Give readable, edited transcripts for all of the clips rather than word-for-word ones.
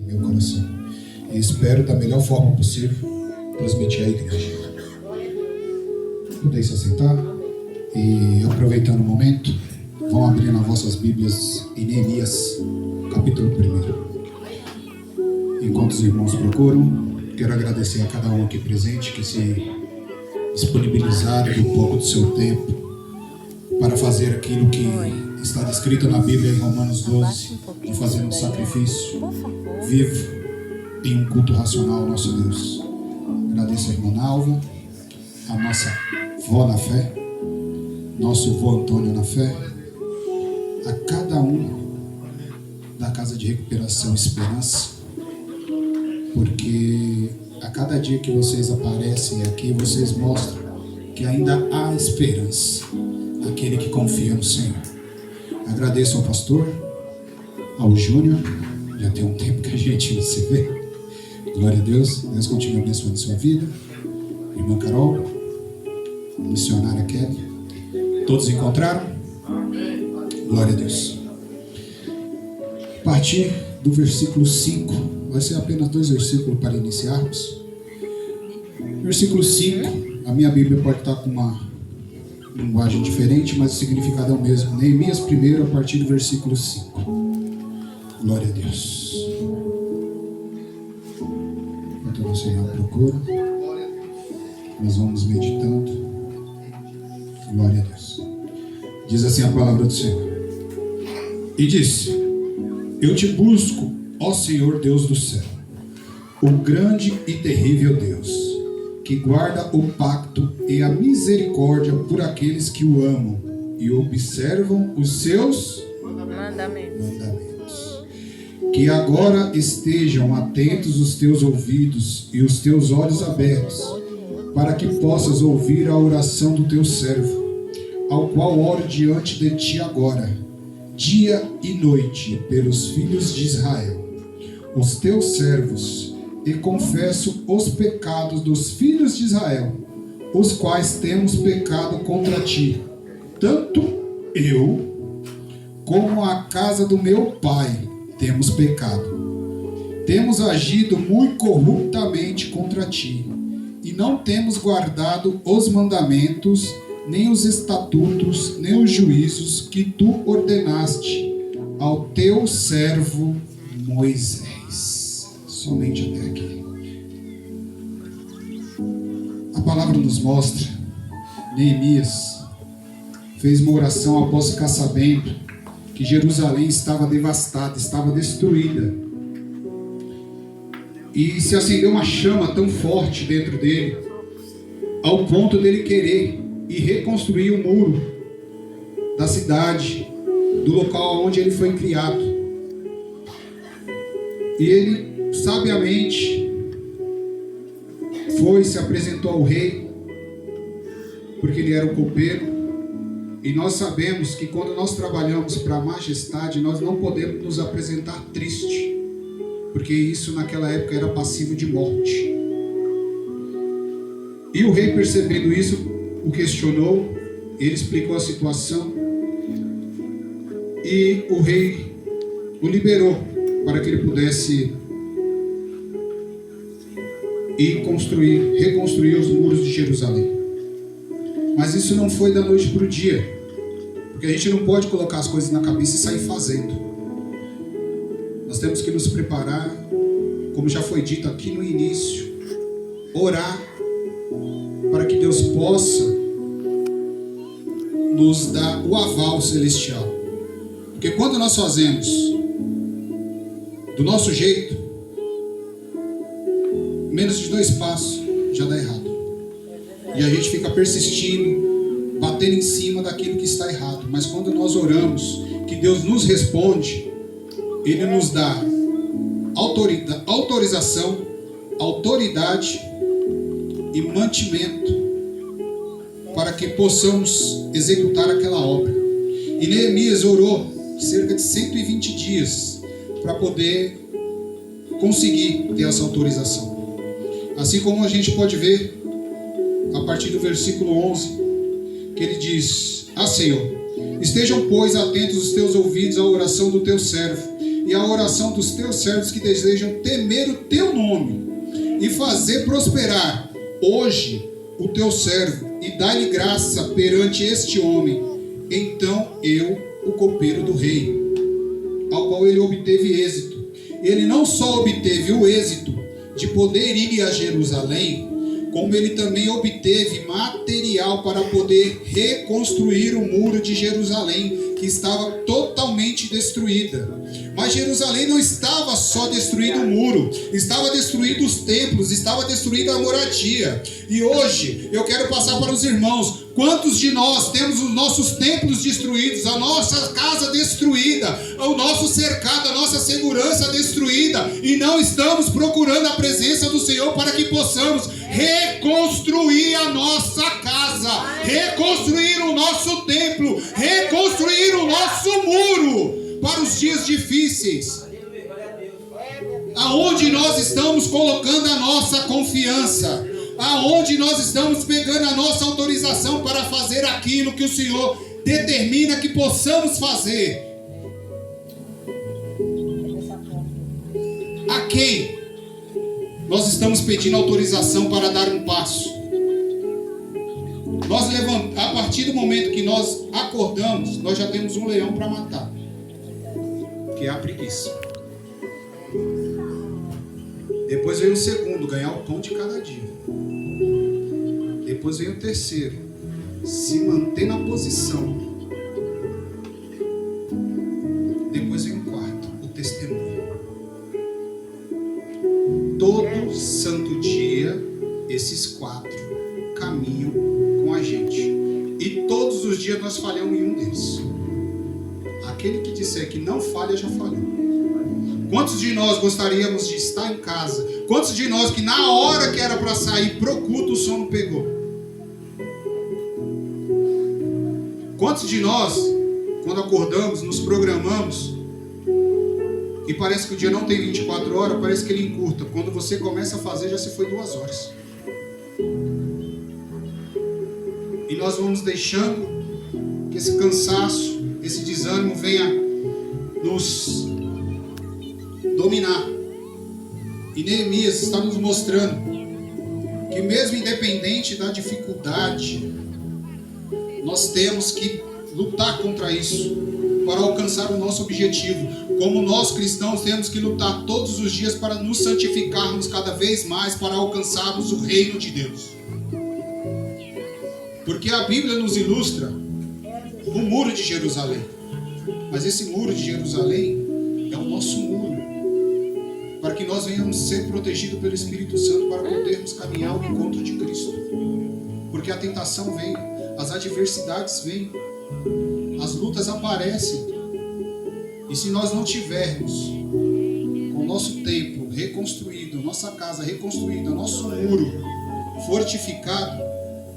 em meu coração. E espero da melhor forma possível transmitir à igreja. Podem se assentar e, aproveitando o momento, vão abrir nas vossas Bíblias em Neemias, capítulo 1. Enquanto os irmãos procuram, quero agradecer a cada um aqui presente que se disponibilizaram um pouco do seu tempo para fazer aquilo que está descrito na Bíblia em Romanos 12, de fazer um sacrifício vivo em um culto racional ao nosso Deus. Agradeço a irmã Nalva, a nossa vó na fé, nosso vô Antônio na fé, a cada um da Casa de Recuperação Esperança, porque a cada dia que vocês aparecem aqui, vocês mostram que ainda há esperança naquele que confia no Senhor. Agradeço ao pastor, ao Júnior, já tem um tempo que a gente não se vê. Glória a Deus, Deus continue abençoando a sua vida. Irmã Carol, missionária Kelly, todos encontraram? Glória a Deus. A partir do versículo 5, vai ser apenas 2 versículos para iniciarmos. Versículo 5, a minha Bíblia pode estar com uma linguagem diferente, mas o significado é o mesmo. Neemias 1, a partir do versículo 5. Glória a Deus. Enquanto você não procura, nós vamos meditando. Glória a Deus. Diz assim a palavra do Senhor. E disse: Eu te busco, ó Senhor Deus do céu, o grande e terrível Deus, que guarda o pacto e a misericórdia por aqueles que o amam e observam os seus mandamentos. Que agora estejam atentos os teus ouvidos e os teus olhos abertos, para que possas ouvir a oração do teu servo, ao qual oro diante de ti agora, dia e noite, pelos filhos de Israel, os teus servos, e confesso os pecados dos filhos de Israel, os quais temos pecado contra ti, tanto eu como a casa do meu pai temos pecado. Temos agido muito corruptamente contra ti, e não temos guardado os mandamentos, nem os estatutos, nem os juízos que tu ordenaste ao teu servo Moisés. Somente até aqui. A palavra nos mostra, Neemias fez uma oração após ficar sabendo que Jerusalém estava devastada, estava destruída. E se acendeu uma chama tão forte dentro dele, ao ponto dele querer e reconstruir o muro da cidade, do local onde ele foi criado. E ele sabiamente se apresentou ao rei, porque ele era o copeiro. E nós sabemos que quando nós trabalhamos para a majestade, nós não podemos nos apresentar triste, porque isso naquela época era passivo de morte. E o rei, percebendo isso, o questionou, ele explicou a situação, e o rei o liberou para que ele pudesse ir reconstruir os muros de Jerusalém. Mas isso não foi da noite para o dia, porque a gente não pode colocar as coisas na cabeça e sair fazendo. Nós temos que nos preparar, como já foi dito aqui no início, orar para que Deus possa nos dar o aval celestial. Porque quando nós fazemos do nosso jeito, menos de 2 passos já dá errado. E a gente fica persistindo, batendo em cima daquilo que está errado. Mas quando nós oramos, que Deus nos responde, Ele nos dá autorização, autoridade e mantimento para que possamos executar aquela obra. E Neemias orou cerca de 120 dias para poder conseguir ter essa autorização. Assim como a gente pode ver a partir do versículo 11, que ele diz: Ah, Senhor, estejam, pois, atentos os teus ouvidos à oração do teu servo, e a oração dos teus servos que desejam temer o teu nome e fazer prosperar hoje o teu servo, e dá-lhe graça perante este homem. Então eu, o copeiro do rei, ao qual ele obteve êxito. Ele não só obteve o êxito de poder ir a Jerusalém, como ele também obteve material para poder reconstruir o muro de Jerusalém, que estava totalmente destruída. Mas Jerusalém não estava só destruindo o muro, estava destruindo os templos, estava destruindo a moradia. E hoje eu quero passar para os irmãos: quantos de nós temos os nossos templos destruídos, a nossa casa destruída, o nosso cercado, a nossa segurança destruída, e não estamos procurando a presença do Senhor para que possamos reconstruir a nossa casa, reconstruir o nosso templo, reconstruir o nosso muro para os dias difíceis? Aonde nós estamos colocando a nossa confiança? Aonde nós estamos pegando a nossa autorização para fazer aquilo que o Senhor determina que possamos fazer? A quem nós estamos pedindo autorização para dar um passo? A partir do momento que nós acordamos, nós já temos um leão para matar, que é a preguiça. Depois vem o segundo, ganhar o pão de cada dia. Depois vem o terceiro, se manter na posição. Depois vem o quarto, o testemunho. Todo santo dia, esses quatro caminham com a gente. E todos os dias nós falhamos em um deles. Aquele que disser que não falha, já falhou. Quantos de nós gostaríamos de estar em casa? Quantos de nós que na hora que era para sair pro culto o sono pegou? Quantos de nós, quando acordamos, nos programamos, e parece que o dia não tem 24 horas, parece que ele encurta. Quando você começa a fazer, já se foi 2 horas. E nós vamos deixando que esse cansaço, esse desânimo venha nos dominar. E Neemias está nos mostrando que mesmo independente da dificuldade, nós temos que lutar contra isso para alcançar o nosso objetivo. Como nós cristãos temos que lutar todos os dias para nos santificarmos cada vez mais, para alcançarmos o reino de Deus. Porque a Bíblia nos ilustra o muro de Jerusalém. Mas esse muro de Jerusalém é o nosso muro, para que nós venhamos ser protegidos pelo Espírito Santo, para podermos caminhar ao encontro de Cristo. Porque a tentação vem, as adversidades vêm, as lutas aparecem. E se nós não tivermos com o nosso templo reconstruído, nossa casa reconstruída, nosso muro fortificado,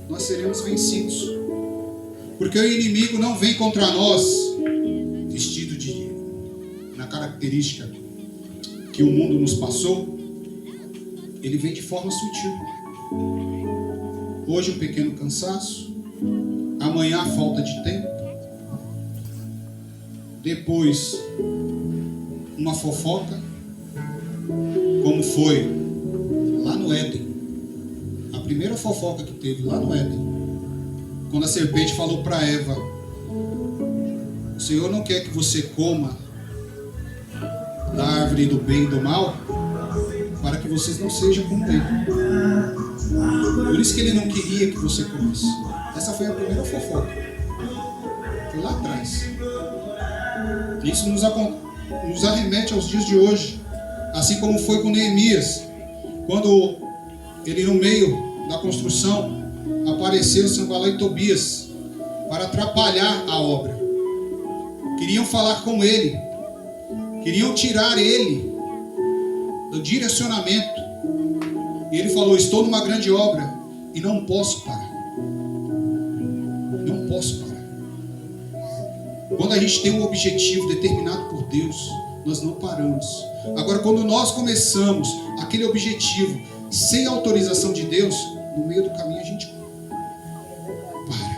nós seremos vencidos. Porque o inimigo não vem contra nós vestido na característica que o mundo nos passou. Ele vem de forma sutil. Hoje um pequeno cansaço, amanhã a falta de tempo, depois uma fofoca, como foi lá no Éden. A primeira fofoca que teve lá no Éden, quando a serpente falou para Eva: o Senhor não quer que você coma da árvore do bem e do mal, para que vocês não sejam como ele. Por isso que ele não queria que você comesse. Essa foi a primeira fofoca. Foi lá atrás. Isso nos arremete aos dias de hoje. Assim como foi com Neemias, quando ele, no meio da construção, apareceu Sanbalá e Tobias para atrapalhar a obra. Queriam falar com ele, queriam tirar ele do direcionamento. E ele falou: estou numa grande obra e não posso parar. Não posso parar. Quando a gente tem um objetivo determinado por Deus, nós não paramos. Agora, quando nós começamos aquele objetivo sem autorização de Deus, no meio do caminho a gente para.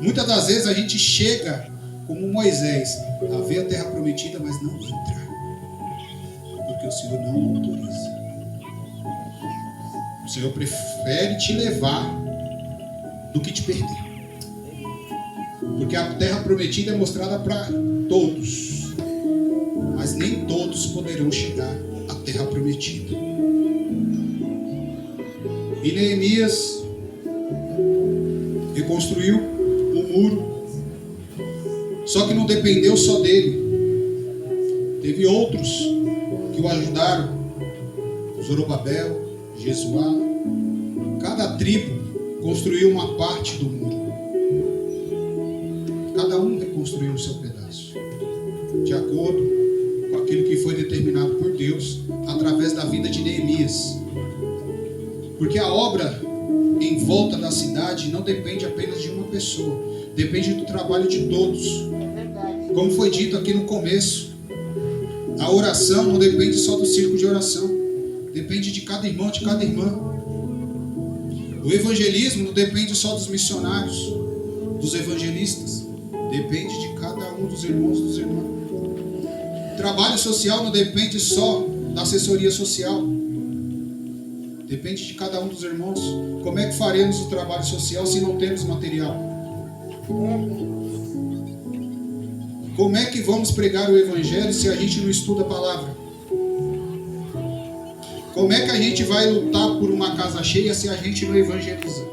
Muitas das vezes a gente chega como Moisés, a ver a terra prometida, mas não entrar, porque o Senhor não autoriza. O Senhor prefere te levar do que te perder. Porque a terra prometida é mostrada para todos, mas nem todos poderão chegar à terra prometida. E Neemias reconstruiu o muro, só que não dependeu só dele. Teve outros que o ajudaram: Zorobabel, Jesuá. Cada tribo construiu uma parte do muro. Cada um reconstruiu o seu pedaço, de acordo com aquilo que foi determinado por Deus, através da vida de Neemias. Porque a obra em volta da cidade não depende apenas de uma pessoa, depende do trabalho de todos. Como foi dito aqui no começo, a oração não depende só do círculo de oração, depende de cada irmão, de cada irmã. O evangelismo não depende só dos missionários, dos evangelistas, depende de cada um dos irmãos, dos irmãos. O trabalho social não depende só da assessoria social, depende de cada um dos irmãos. Como é que faremos o trabalho social se não temos material? Como é que vamos pregar o evangelho se a gente não estuda a palavra? Como é que a gente vai lutar por uma casa cheia se a gente não evangeliza?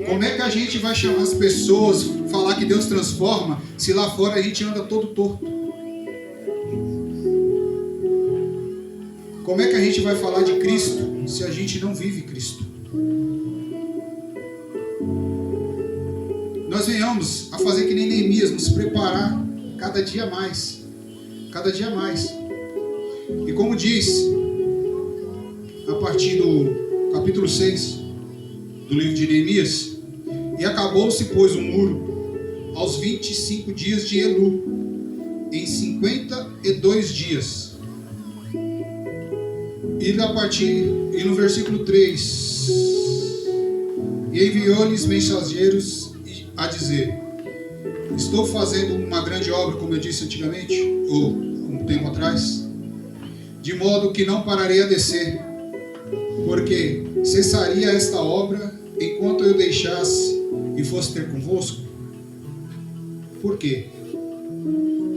Como é que a gente vai chamar as pessoas, falar que Deus transforma, se lá fora a gente anda todo torto? Como é que a gente vai falar de Cristo se a gente não vive Cristo? Nós venhamos a fazer que nem Neemias, nos preparar cada dia mais. Cada dia mais. E como diz, a partir do capítulo 6 do livro de Neemias: e acabou-se, pois, o muro aos 25 dias de Elu, em 52 dias. E no versículo 3: e enviou-lhes mensageiros a dizer: estou fazendo uma grande obra, como eu disse antigamente, ou um tempo atrás, de modo que não pararei a descer, porque cessaria esta obra enquanto eu deixasse e fosse ter convosco. Por quê?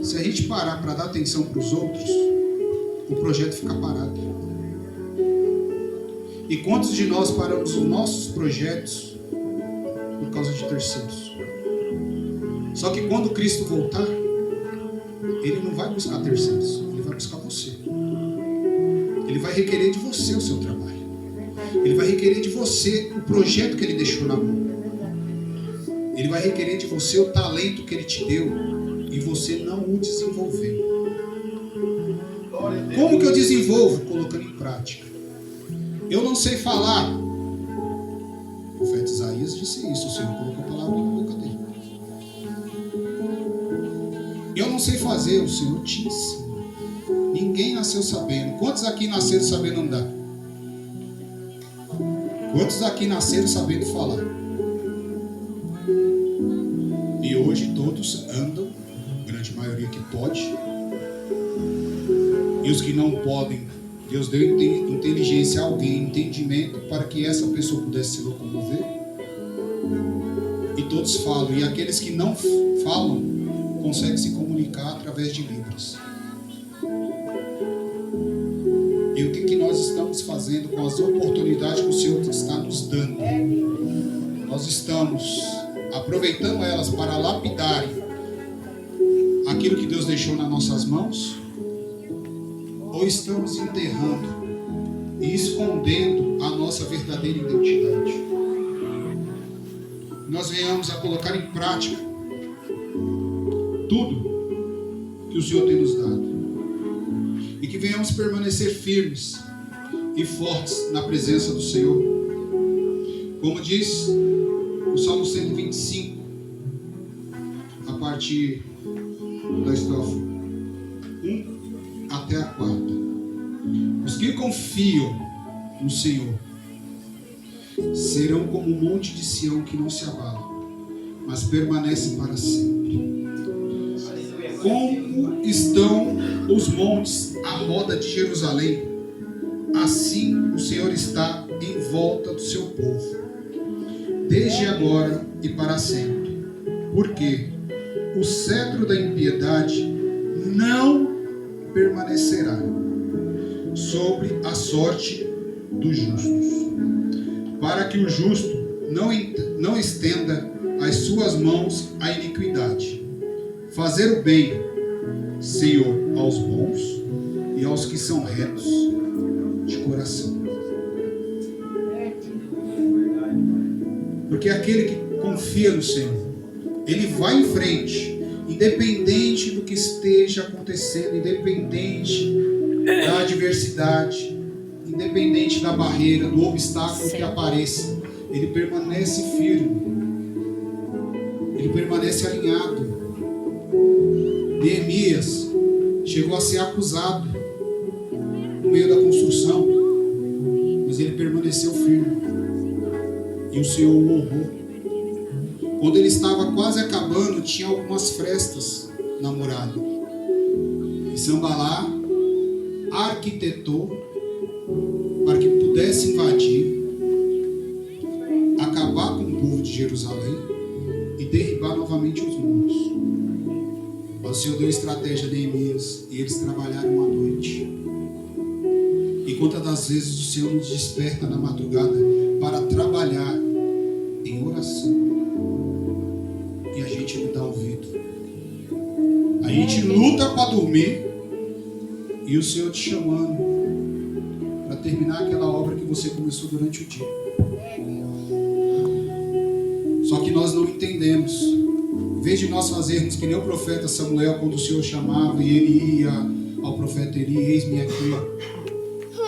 Se a gente parar para dar atenção para os outros, o projeto fica parado. E quantos de nós paramos os nossos projetos por causa de terceiros? Só que quando Cristo voltar, Ele não vai buscar terceiros, Ele vai buscar você. Ele vai requerer de você o seu trabalho. Ele vai requerer de você o projeto que Ele deixou na mão. Ele vai requerer de você o talento que Ele te deu e você não o desenvolveu. Como que eu desenvolvo? Colocando em prática. Eu não sei falar. O profeta Isaías disse isso, o Senhor colocou a palavra na boca dele. Eu não sei fazer, o Senhor te ensina. Ninguém nasceu sabendo. Quantos aqui nasceram sabendo andar? Quantos aqui nasceram sabendo falar? E hoje todos andam, a grande maioria que pode. E os que não podem, Deus deu inteligência a alguém, entendimento, para que essa pessoa pudesse se locomover. E todos falam. E aqueles que não falam, conseguem se comunicar através de Libras. E o que nós estamos fazendo com as oportunidades que o Senhor está nos dando? Nós estamos aproveitando elas para lapidarem aquilo que Deus deixou nas nossas mãos? Ou estamos enterrando e escondendo a nossa verdadeira identidade? Nós venhamos a colocar em prática tudo que o Senhor tem nos dado. E que venhamos permanecer firmes e fortes na presença do Senhor. Como diz o Salmo 125, a partir da estrofe 1 até a 4. Os que confiam no Senhor serão como um monte de Sião que não se abala, mas permanece para sempre. Como estão os montes à roda de Jerusalém, assim o Senhor está em volta do seu povo, desde agora e para sempre. Porque o cetro da impiedade não permanecerá sobre a sorte dos justos, para que o justo não estenda as suas mãos à iniquidade. Fazer o bem, Senhor, aos bons e aos que são retos de coração. Porque aquele que confia no Senhor, ele vai em frente, independente do que esteja acontecendo, independente da adversidade, independente da barreira, do obstáculo que apareça, ele permanece firme, ele permanece alinhado. Neemias chegou a ser acusado no meio da construção, mas ele permaneceu firme e o Senhor o honrou. Quando ele estava quase acabando, tinha algumas frestas na muralha. E Sanbalá arquitetou para que pudesse invadir, acabar com o povo de Jerusalém e derribar novamente os muros. Mas o Senhor deu estratégia a Neemias e eles trabalharam à noite. E quantas das vezes o Senhor nos desperta na madrugada para trabalhar em oração e a gente não dá ouvido. A gente luta para dormir e o Senhor te chamando para terminar aquela obra que você começou durante o dia. Só que nós não entendemos. Em vez de nós fazermos que nem o profeta Samuel, quando o Senhor chamava e ele ia ao profeta Eli, eis-me aqui.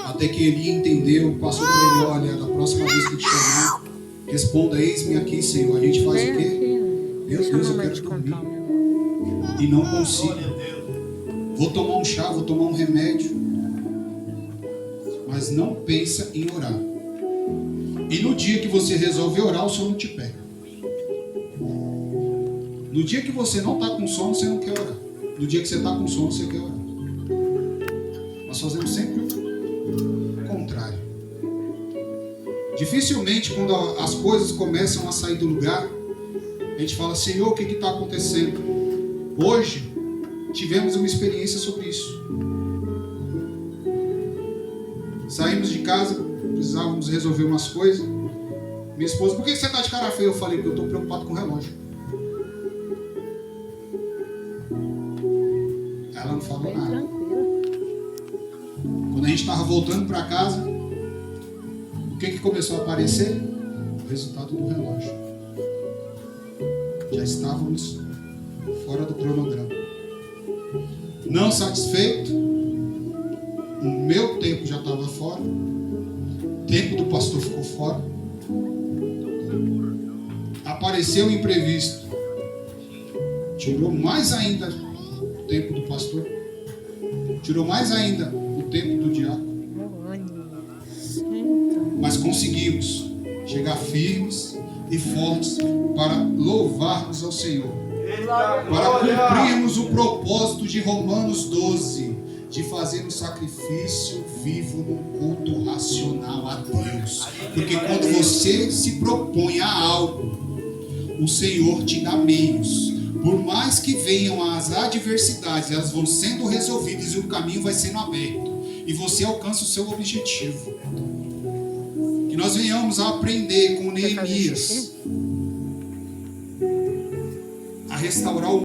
Até que Eli entendeu, passou para ele, olha, da próxima vez que te chamar, responda, eis-me aqui, Senhor. A gente faz o quê? Meu Deus, eu quero dormir. E não consigo. Vou tomar um chá, vou tomar um remédio. Mas não pensa em orar. E no dia que você resolver orar, o sono te pega. No dia que você não está com sono, você não quer orar. No dia que você está com sono, você quer orar. Nós fazemos sempre o contrário. Dificilmente, quando as coisas começam a sair do lugar, a gente fala, Senhor, o que está acontecendo? Hoje, tivemos uma experiência sobre isso. Saímos de casa, precisávamos resolver umas coisas. Minha esposa, por que você está de cara feia? Eu falei, porque eu estou preocupado com o relógio. Ela não falou nada. Quando a gente estava voltando para casa, o que começou a aparecer? O resultado do relógio. Já estávamos fora do cronograma. Não satisfeito, o meu tempo já estava fora, o tempo do pastor ficou fora. Apareceu o imprevisto, tirou mais ainda o tempo do pastor, tirou mais ainda o tempo do diácono. Mas conseguimos chegar firmes e fortes para louvarmos ao Senhor, para cumprirmos o propósito de Romanos 12, de fazer um sacrifício vivo no culto racional a Deus. Porque quando você se propõe a algo, o Senhor te dá meios. Por mais que venham as adversidades, elas vão sendo resolvidas e o caminho vai sendo aberto. E você alcança o seu objetivo. Que nós venhamos a aprender com Neemias a restaurar o